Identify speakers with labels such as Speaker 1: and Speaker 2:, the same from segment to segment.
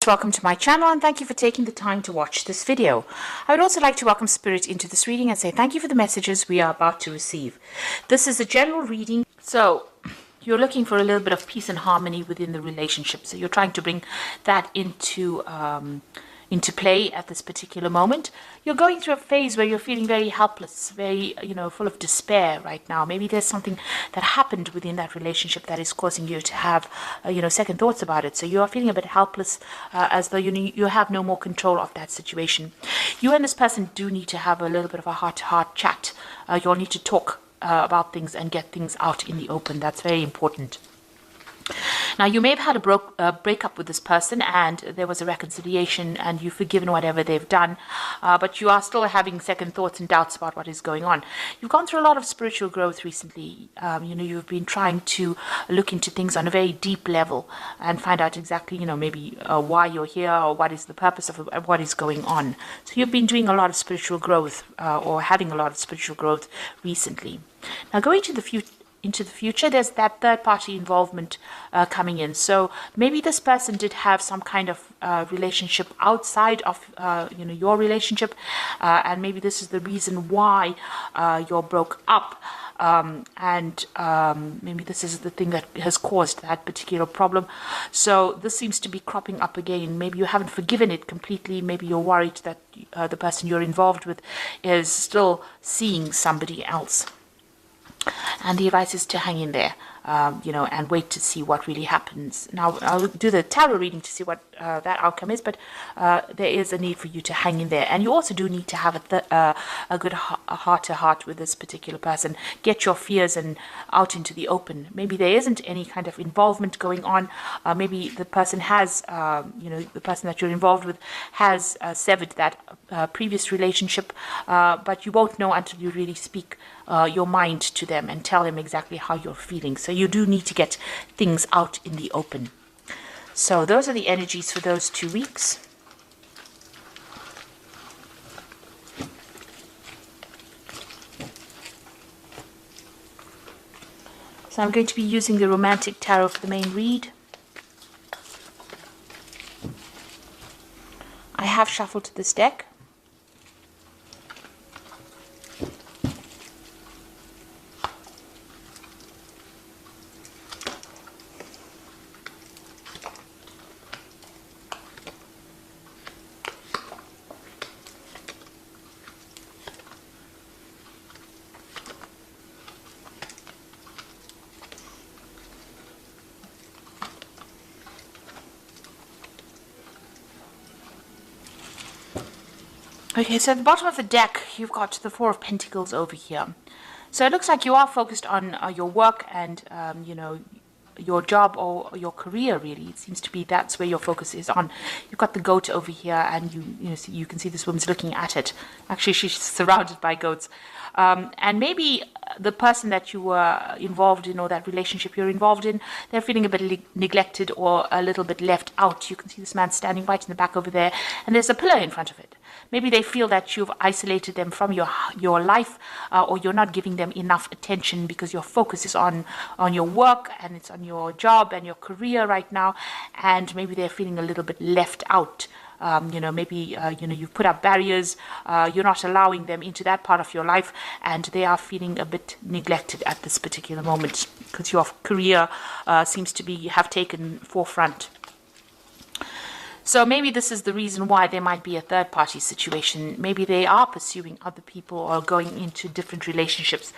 Speaker 1: Welcome to my channel and thank you for taking the time to watch this video. I would also like to welcome Spirit into this reading and say thank you for the messages we are about to receive. This is a general reading, so you're looking for a little bit of peace and harmony within the relationship. So you're trying to bring that into play at this particular moment. You're going through a phase where you're feeling very helpless, very, full of despair right now. Maybe there's something that happened within that relationship that is causing you to have, second thoughts about it. So you are feeling a bit helpless, as though you have no more control of that situation. You and this person do need to have a little bit of a heart-to-heart chat. You'll need to talk about things and get things out in the open. That's very important. Now, you may have had a breakup with this person and there was a reconciliation and you've forgiven whatever they've done, but you are still having second thoughts and doubts about what is going on. You've gone through a lot of spiritual growth recently. You've been trying to look into things on a very deep level and find out exactly, maybe why you're here or what is the purpose of what is going on. So you've been doing a lot of spiritual growth or having a lot of spiritual growth recently. Now, going to the future, there's that third-party involvement coming in. So maybe this person did have some kind of relationship outside of your relationship, and maybe this is the reason why you're broke up. Maybe this is the thing that has caused that particular problem. So this seems to be cropping up again. Maybe you haven't forgiven it completely. Maybe you're worried that the person you're involved with is still seeing somebody else. And the advice is to hang in there, and wait to see what really happens. Now, I'll do the tarot reading to see what that outcome is, but there is a need for you to hang in there. And you also do need to have a good heart-to-heart with this particular person. Get your fears out into the open. Maybe there isn't any kind of involvement going on. Maybe the person has, the person that you're involved with has severed that previous relationship, but you won't know until you really speak your mind to them and tell them exactly how you're feeling. So you do need to get things out in the open. So those are the energies for those 2 weeks. So I'm going to be using the Romantic Tarot for the main read. I have shuffled this deck. Okay, so at the bottom of the deck, you've got the Four of Pentacles over here. So it looks like you are focused on your work and, your job or your career, really. It seems to be that's where your focus is on. You've got the goat over here and you can see this woman's looking at it. Actually, she's surrounded by goats. And maybe the person that you were involved in or that relationship you're involved in, they're feeling a bit neglected or a little bit left out. You can see this man standing right in the back over there and there's a pillar in front of it. Maybe they feel that you've isolated them from your life, or you're not giving them enough attention because your focus is on your work and it's on your job and your career right now, and maybe they're feeling a little bit left out. Maybe you've put up barriers, you're not allowing them into that part of your life, and they are feeling a bit neglected at this particular moment because your career seems to have taken forefront. So maybe this is the reason why there might be a third-party situation. Maybe they are pursuing other people or going into different relationships.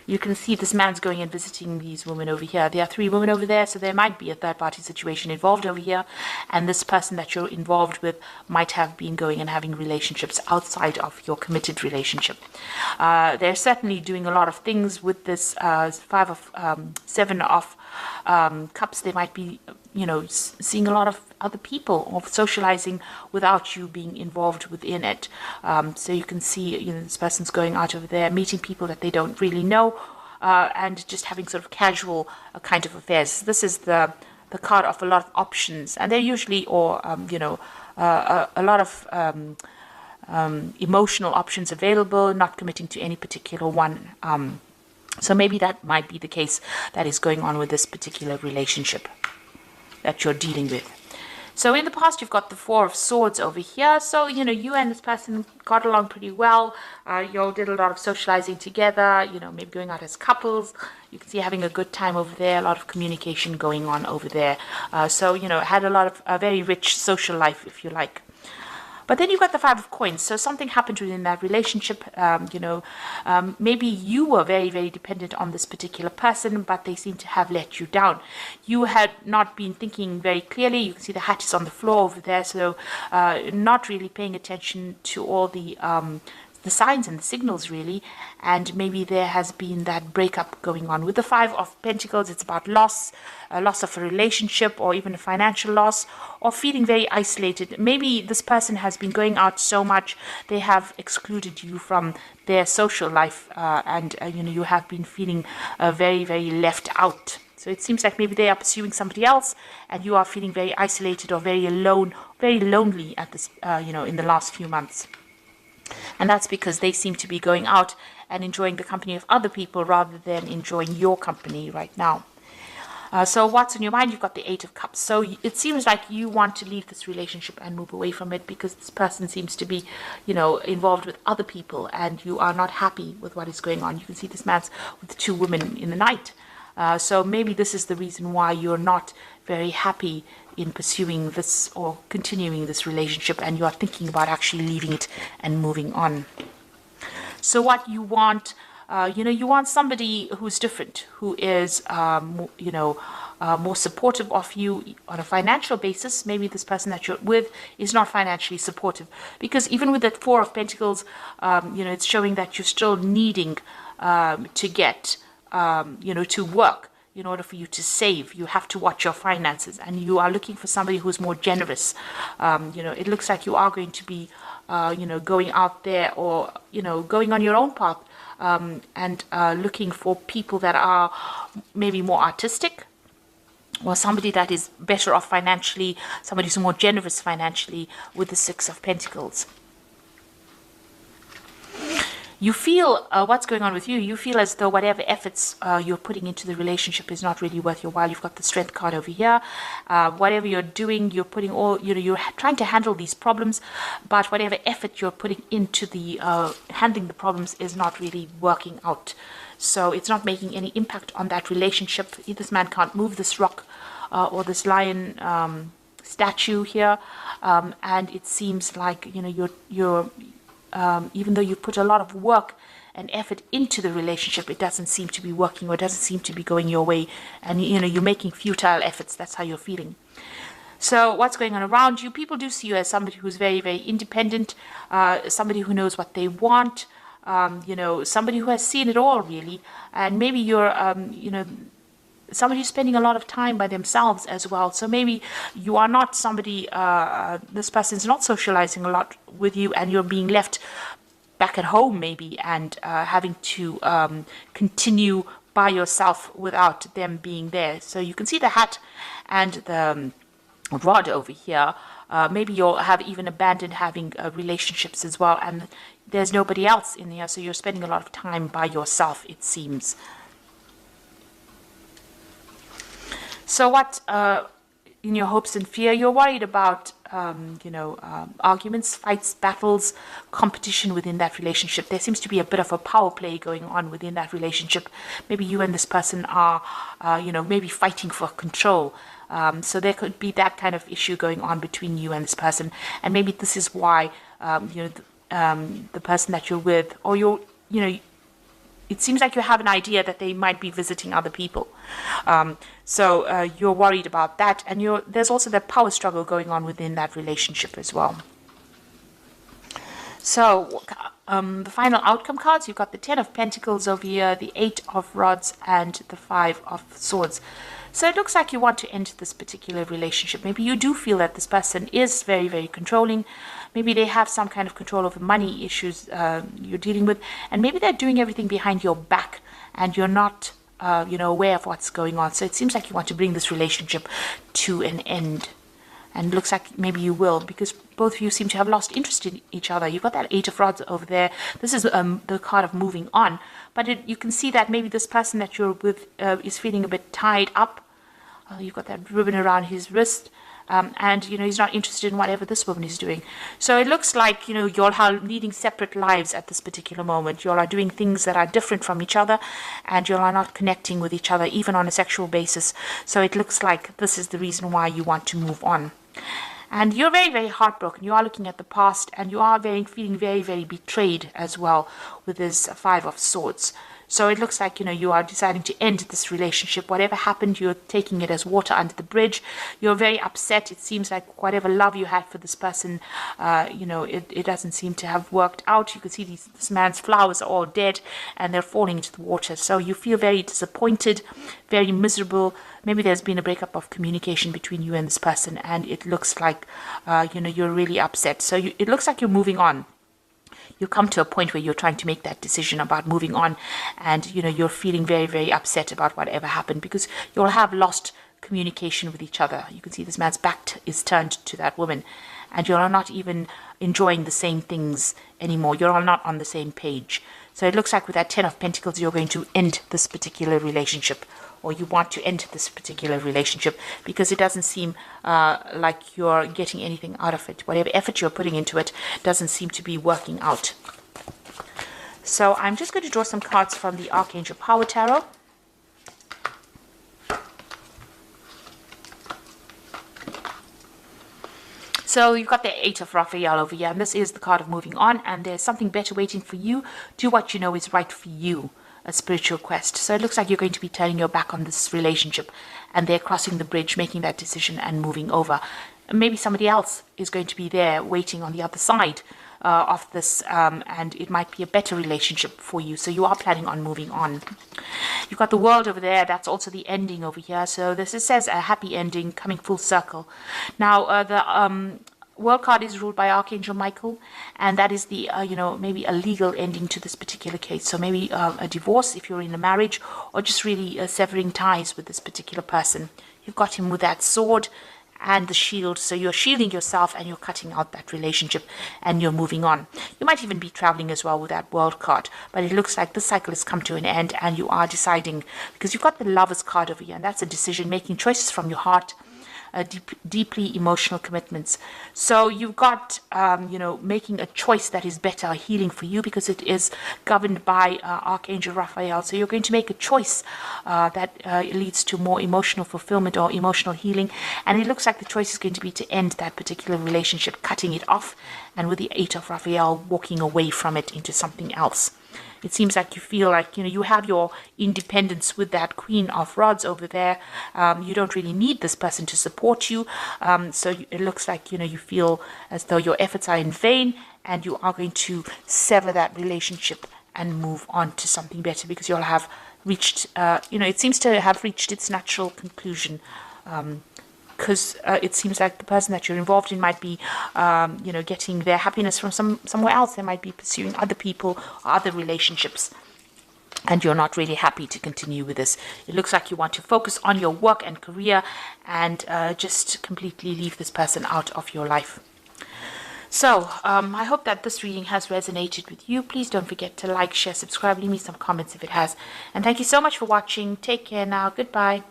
Speaker 1: You can see this man's going and visiting these women over here. There are 3 women over there, so there might be a third-party situation involved over here. And this person that you're involved with might have been going and having relationships outside of your committed relationship. They're certainly doing a lot of things with this 7 of Cups. They might be, seeing a lot of other people or socializing without you being involved within it. So you can see, this person's going out over there, meeting people that they don't really know, and just having sort of casual kind of affairs. This is the card of a lot of options, and they're usually, a lot of emotional options available, not committing to any particular one. So maybe that might be the case that is going on with this particular relationship that you're dealing with. So in the past, you've got the Four of Swords over here. So, you know, you and this person got along pretty well. You all did a lot of socializing together, you know, maybe going out as couples. You can see having a good time over there, a lot of communication going on over there. So, you know, had a lot of a very rich social life, if you like. But then you've got the Five of Coins. So something happened within that relationship. Maybe you were very, very dependent on this particular person, but they seem to have let you down. You had not been thinking very clearly. You can see the hat is on the floor over there. So not really paying attention to all the signs and the signals, really. And maybe there has been that breakup going on. With the Five of Pentacles, it's about loss of a relationship, or even a financial loss, or feeling very isolated. Maybe this person has been going out so much, they have excluded you from their social life, and you have been feeling very, very left out. So it seems like maybe they are pursuing somebody else, and you are feeling very isolated or very alone, very lonely at this, in the last few months. And that's because they seem to be going out and enjoying the company of other people rather than enjoying your company right now. So what's on your mind? You've got the Eight of Cups. So it seems like you want to leave this relationship and move away from it, because this person seems to be, involved with other people, and you are not happy with what is going on. You can see this man's with two women in the night. So maybe this is the reason why you're not very happy in pursuing this or continuing this relationship, and you are thinking about actually leaving it and moving on. So what you want, you want somebody who's different, who is, more supportive of you on a financial basis. Maybe this person that you're with is not financially supportive, because even with that Four of Pentacles, it's showing that you're still needing to get, to work. In order for you to save, you have to watch your finances, and you are looking for somebody who's more generous. It looks like you are going to be, going out there, or, going on your own path, and looking for people that are maybe more artistic, or somebody that is better off financially, somebody who's more generous financially, with the Six of Pentacles. You feel what's going on with you. You feel as though whatever efforts you're putting into the relationship is not really worth your while. You've got the Strength card over here. Whatever you're doing, you're putting you're trying to handle these problems, but whatever effort you're putting into the handling the problems is not really working out. So it's not making any impact on that relationship. This man can't move this rock or this lion statue here, and it seems like you're even though you put a lot of work and effort into the relationship, it doesn't seem to be working, or it doesn't seem to be going your way, and you're making futile efforts. That's how you're feeling. So what's going on around you? People do see you as somebody who's very, very independent, somebody who knows what they want, somebody who has seen it all, really. And maybe you're somebody who's spending a lot of time by themselves as well. So maybe you are not somebody, this person's not socializing a lot with you, and you're being left back at home maybe, and having to continue by yourself without them being there. So you can see the hat and the rod over here. Maybe you'll have even abandoned having relationships as well, and there's nobody else in here, so you're spending a lot of time by yourself, it seems. So what, in your hopes and fear, you're worried about, arguments, fights, battles, competition within that relationship. There seems to be a bit of a power play going on within that relationship. Maybe you and this person are, maybe fighting for control. So there could be that kind of issue going on between you and this person. And maybe this is why, the person that you're with, or it seems like you have an idea that they might be visiting other people. So you're worried about that. And there's also that power struggle going on within that relationship as well. So the final outcome cards, you've got the Ten of Pentacles over here, the Eight of Rods, and the Five of Swords. So it looks like you want to end this particular relationship. Maybe you do feel that this person is very, very controlling. Maybe they have some kind of control over money issues you're dealing with. And maybe they're doing everything behind your back, and you're not, aware of what's going on. So it seems like you want to bring this relationship to an end. And it looks like maybe you will, because both of you seem to have lost interest in each other. You've got that Eight of Rods over there. This is the card of moving on. But you can see that maybe this person that you're with is feeling a bit tied up. You've got that ribbon around his wrist. and he's not interested in whatever this woman is doing. So it looks like you all are leading separate lives at this particular moment. You all are doing things that are different from each other, and you all are not connecting with each other even on a sexual basis. So it looks like this is the reason why you want to move on. And you're very, very heartbroken. You are looking at the past, and you are feeling very, very betrayed as well with this Five of Swords. So it looks like, you are deciding to end this relationship. Whatever happened, you're taking it as water under the bridge. You're very upset. It seems like whatever love you had for this person, it doesn't seem to have worked out. You can see this man's flowers are all dead and they're falling into the water. So you feel very disappointed, very miserable. Maybe there's been a breakup of communication between you and this person, and it looks like, you're really upset. So it looks like you're moving on. You come to a point where you're trying to make that decision about moving on, and you're feeling very, very upset about whatever happened, because you'll have lost communication with each other. You can see this man's back is turned to that woman, and you're not even enjoying the same things anymore. You're all not on the same page. So it looks like with that Ten of Pentacles, you're going to end this particular relationship, or you want to end this particular relationship, because it doesn't seem like you're getting anything out of it. Whatever effort you're putting into it doesn't seem to be working out. So I'm just going to draw some cards from the Archangel Power Tarot. So you've got the Eight of Raphael over here, and this is the card of moving on, and there's something better waiting for you. Do what you know is right for you. A spiritual quest. So it looks like you're going to be turning your back on this relationship, and they're crossing the bridge, making that decision and moving over. Maybe somebody else is going to be there waiting on the other side of this, and it might be a better relationship for you. So you are planning on moving on. You've got the World over there. That's also the ending over here. So this says a happy ending coming full circle. Now the World card is ruled by Archangel Michael, and that is the maybe a legal ending to this particular case. So maybe a divorce if you're in a marriage, or just really severing ties with this particular person. You've got him with that sword and the shield, so you're shielding yourself and you're cutting out that relationship and you're moving on. You might even be traveling as well with that World card, but it looks like this cycle has come to an end, and you are deciding, because you've got the Lovers card over here, and that's a decision, making choices from your heart. Deeply emotional commitments. So you've got, making a choice that is better, healing for you, because it is governed by Archangel Raphael. So you're going to make a choice that leads to more emotional fulfillment or emotional healing. And it looks like the choice is going to be to end that particular relationship, cutting it off, and with the Eight of Raphael, walking away from it into something else. It seems like you feel like, you have your independence with that Queen of Rods over there. You don't really need this person to support you. So it looks like, you feel as though your efforts are in vain, and you are going to sever that relationship and move on to something better, because you'll have reached, it seems to have reached its natural conclusion. Because it seems like the person that you're involved in might be, getting their happiness from somewhere else. They might be pursuing other people or other relationships, and you're not really happy to continue with this. It looks like you want to focus on your work and career, and just completely leave this person out of your life. So I hope that this reading has resonated with you. Please don't forget to like, share, subscribe, leave me some comments if it has. And thank you so much for watching. Take care now. Goodbye.